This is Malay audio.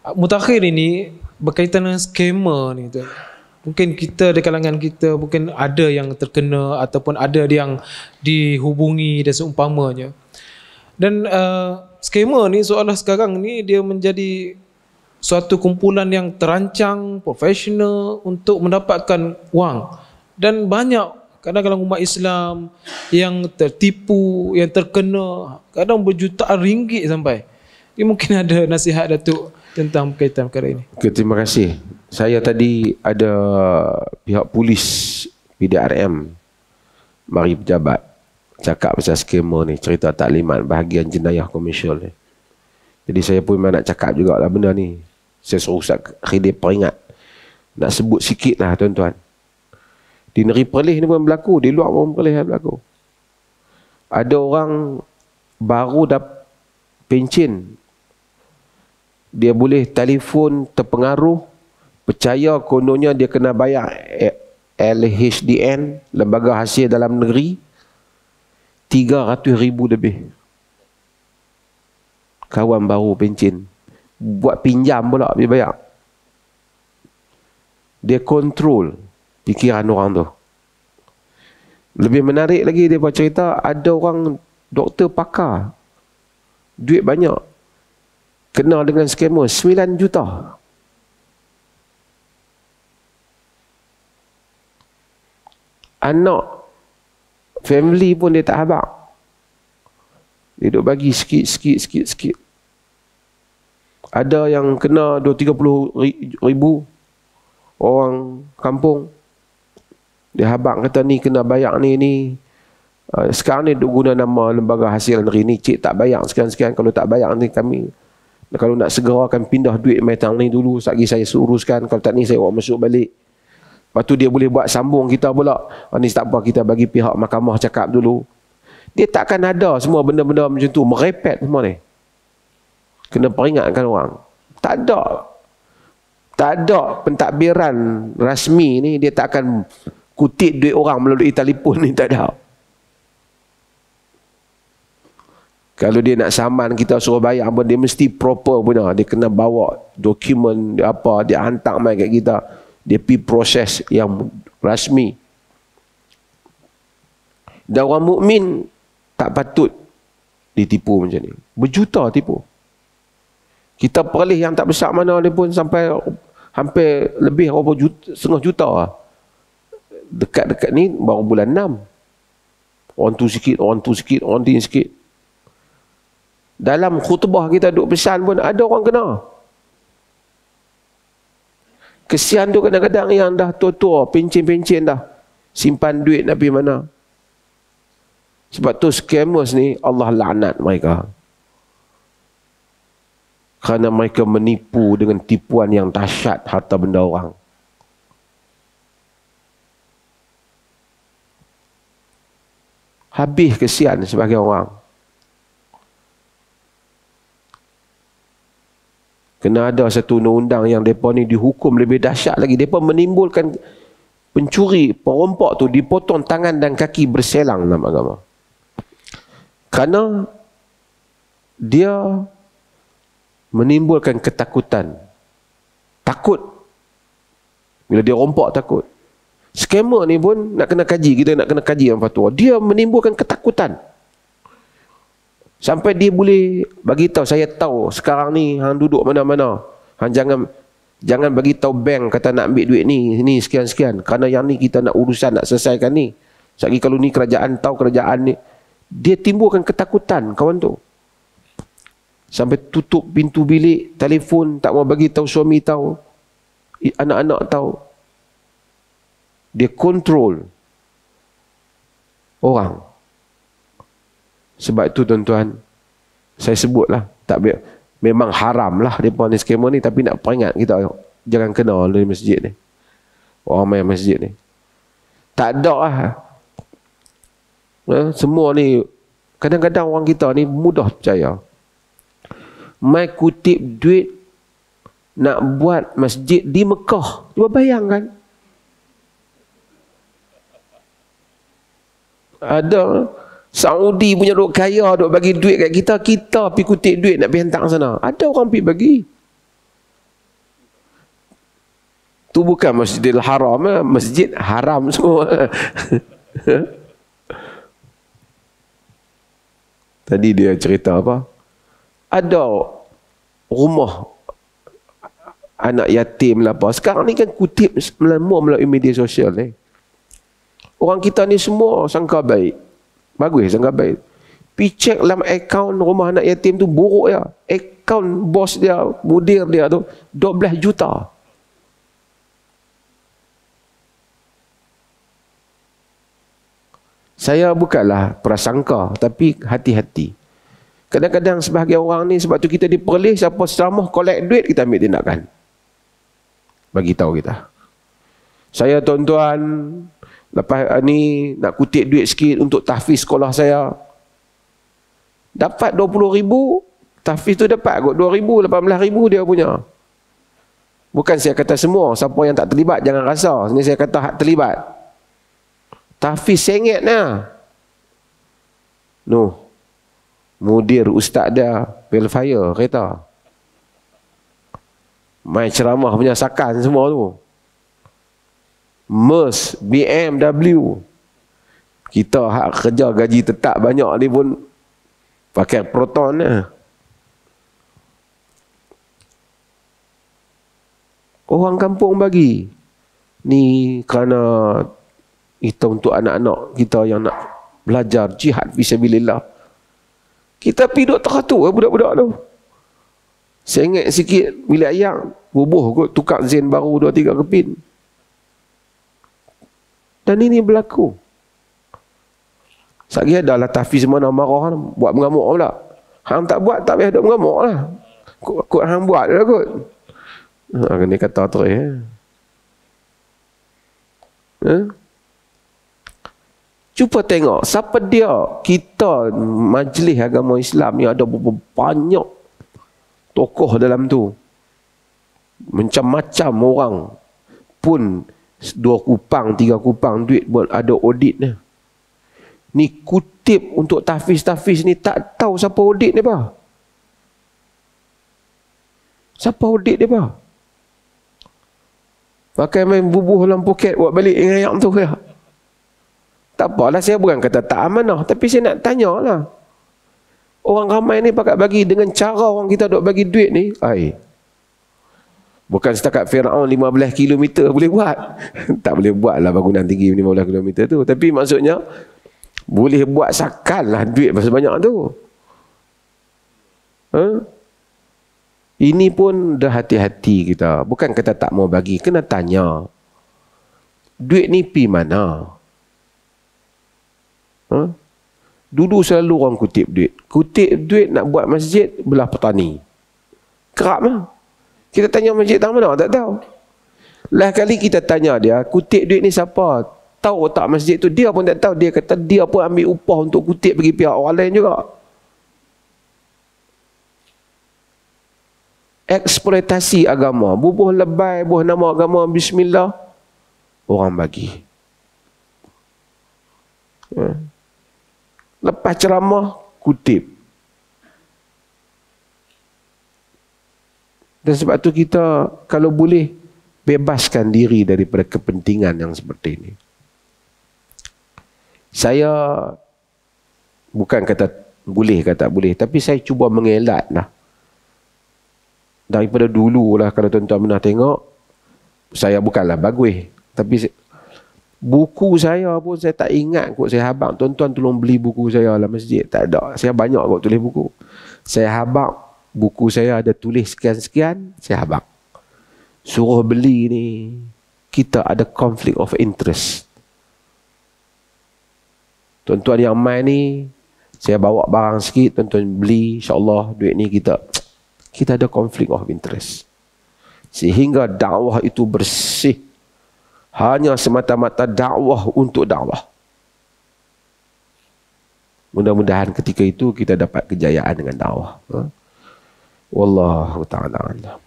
Mutakhir ini berkaitan dengan skema ni tu. Mungkin kita di kalangan kita mungkin ada yang terkena ataupun ada yang dihubungi dan seumpamanya. Dan skema ni seolah sekarang ni dia menjadi suatu kumpulan yang terancang, profesional untuk mendapatkan wang. Dan banyak kadang-kadang umat Islam yang tertipu, yang terkena, kadang berjutaan ringgit sampai. Ini mungkin ada nasihat Datuk tentang berkaitan perkara ini. Okay, terima kasih. Saya tadi ada pihak polis PDRM mari pejabat cakap pasal skema ni, cerita taklimat bahagian jenayah komersial ni. Jadi saya pun memang nak cakap jugalah benda ni. Saya suruh Ustaz Khidr peringat. Nak sebut sikit lah tuan-tuan. Di negeri Perlis ni pun berlaku, di luar pun Perlis berlaku. Ada orang baru dah pencen, dia boleh telefon terpengaruh, percaya kononnya dia kena bayar LHDN, Lembaga Hasil Dalam Negeri, 300,000 lebih. Kawan baru pencen, buat pinjam pula dia bayar. Dia kontrol fikiran orang tu. Lebih menarik lagi dia buat cerita, ada orang doktor pakar, duit banyak, kena dengan skema 9 juta. Anak family pun dia tak habaq. Dia duk bagi sikit. Ada yang kena 20-30 ribu. Orang kampung dia habaq kata ni kena bayar ni. Sekarang ni duk guna nama Lembaga Hasil Negeri ni, cik tak bayar sekian-sekian, kalau tak bayar ni kami, kalau nak segera akan pindah duit metang ni dulu, lagi saya uruskan, kalau tak ni saya bawa masuk balik. Lepas tu dia boleh buat sambung kita pula. Ni tak apa, kita bagi pihak mahkamah cakap dulu. Dia takkan ada semua benda-benda macam tu, merepet semua ni. Kena peringatkan orang. Tak ada pentadbiran rasmi ni, dia takkan kutip duit orang melalui telefon ni, tak ada. Kalau dia nak saman kita suruh bayar pun, dia mesti proper punya. Dia kena bawa dokumen dia apa, dia hantar mai kat kita. Dia pergi proses yang rasmi. Dan orang mukmin tak patut ditipu macam ni. Berjuta tipu. Kita Perlis yang tak besar mana dia pun sampai hampir lebih berapa juta, setengah juta lah. Dekat-dekat ni baru bulan 6. Orang tu sikit, orang tu sikit, orang tu sikit. Dalam khutbah kita duk pesan pun ada orang kena. Kesian tu kadang-kadang yang dah tua-tua, pencen-pencen dah, simpan duit nak pergi mana. Sebab tu scammers ni Allah laknat mereka. Kerana mereka menipu dengan tipuan yang dahsyat harta benda orang. Habis kesian sebagai orang. Kena ada satu undang-undang yang mereka ni dihukum lebih dahsyat lagi. Mereka menimbulkan pencuri, perompak tu dipotong tangan dan kaki berselang dalam agama. Kerana dia menimbulkan ketakutan. Takut. Bila dia rompak takut. Scammer ni pun nak kena kaji. Kita nak kena kaji yang fatwa. Dia menimbulkan ketakutan. Sampai dia boleh bagi tahu, saya tahu sekarang ni hang duduk mana-mana. Hang jangan bagi tahu bank kata nak ambil duit ni sekian-sekian. Kerana yang ni kita nak urusan, nak selesaikan ni. Sekali kalau ni kerajaan tahu, kerajaan ni. Dia timbulkan ketakutan kawan tu. Sampai tutup pintu bilik, telefon, tak mau bagi tahu suami tahu, anak-anak tahu. Dia kontrol orang. Sebab itu tuan-tuan, saya sebutlah, memang haram lah mereka ni skema ni, tapi nak peringat kita jangan kena dari masjid ni. Orang main masjid ni. Tak ada lah. Semua ni, kadang-kadang orang kita ni mudah percaya. Mai kutip duit nak buat masjid di Mekah. Cuba bayangkan. Ada Saudi punya duk kaya, duk bagi duit kat kita, kita pergi kutip duit nak pergi hantar sana. Ada orang pergi bagi. Tu bukan Masjidil Haram, masjid haram semua. Tadi dia cerita apa? Ada rumah anak yatim lah apa. Sekarang ni kan kutip melalui media sosial ni. Orang kita ni semua sangka baik. Bagus sangka baik. Pergi check dalam akaun rumah anak yatim tu buruk ya. Akaun bos dia, mudir dia tu 12 juta. Saya bukanlah prasangka, tapi hati-hati. Kadang-kadang sebahagian orang ni, sebab tu kita diperlih, siapa ceramah collect duit, kita ambil tindakan. Bagi tahu kita. Saya tuan-tuan, lepas ni nak kutip duit sikit untuk tahfiz sekolah saya. Dapat 20,000, tahfiz tu dapat kot 2,000, 18,000 dia punya. Bukan saya kata semua, siapa yang tak terlibat jangan rasa. Ini saya kata hak terlibat. Tahfiz sengit lah. Noh. Mudir ustaz dia Belfire kereta. Main ceramah punya sakan semua tu. Merc, BMW. Kita hak kerja gaji tetap banyak ni pun pakai Proton lah. Orang kampung bagi. Ni kerana kita untuk anak-anak kita yang nak belajar jihad fisabilillah. Kita pergi duduk teratur budak-budak tu. Sengit sikit bilik air, bubuh kot tukar zen baru 2-3 kepin. Dan ini berlaku. Sekali adalah tahfiz mana marah, buat mengamuk pula. Hang tak buat tak payah duk mengamuk lah. Kot hang buat lah kot. Kena kata terus Cuba tengok siapa dia. Kita majlis agama Islam ni ada berapa banyak tokoh dalam tu. Macam-macam orang pun 2 kupang 3 kupang duit buat ada audit ni. Ni kutip untuk tahfiz-tahfiz ni tak tahu siapa audit ni apa. Siapa audit dia apa? Pakai main bubuh dalam poket buat balik ingat tu ya. Tak apalah, saya bukan kata tak amanah, tapi saya nak tanya lah. Orang ramai ni pakat bagi dengan cara orang kita duk bagi duit ni. Bukan setakat Firaun 15 km boleh buat. Tak boleh buat lah bangunan tinggi 15 km tu. Tapi maksudnya, boleh buat sakan lah duit sebanyak tu. Ini pun dah hati-hati kita. Bukan kata tak mau bagi, kena tanya. Duit ni pi mana? Dulu selalu orang kutip duit. Kutip duit nak buat masjid belah petani. Kerap lah. Kita tanya masjid tak mana? Tak tahu. Lah kali kita tanya dia, kutip duit ni siapa? Tahu tak masjid tu? Dia pun tak tahu. Dia kata dia pun ambil upah untuk kutip bagi pihak orang lain juga. Eksploitasi agama. Bubuh lebay, bubuh nama agama, bismillah. Orang bagi. Lepas ceramah, kutip. Dan sebab tu kita, kalau boleh, bebaskan diri daripada kepentingan yang seperti ini. Saya, bukan kata boleh kata boleh, tapi saya cuba mengelak lah. Daripada dulu lah, kalau tuan-tuan pernah tengok, saya bukanlah bagus. Tapi buku saya pun saya tak ingat kot. Saya habaq, tuan-tuan tolong beli buku saya dalam masjid. Tak ada. Saya banyak kot tulis buku. Saya habaq, buku saya ada tulis sekian-sekian, saya habaq. Suruh beli ni, kita ada conflict of interest. Tuan-tuan yang main ni, saya bawa barang sikit, tuan-tuan beli, insyaAllah duit ni kita ada conflict of interest. Sehingga dakwah itu bersih. Hanya semata-mata dakwah untuk dakwah. Mudah-mudahan ketika itu kita dapat kejayaan dengan dakwah. Wallahu ta'ala a'lam.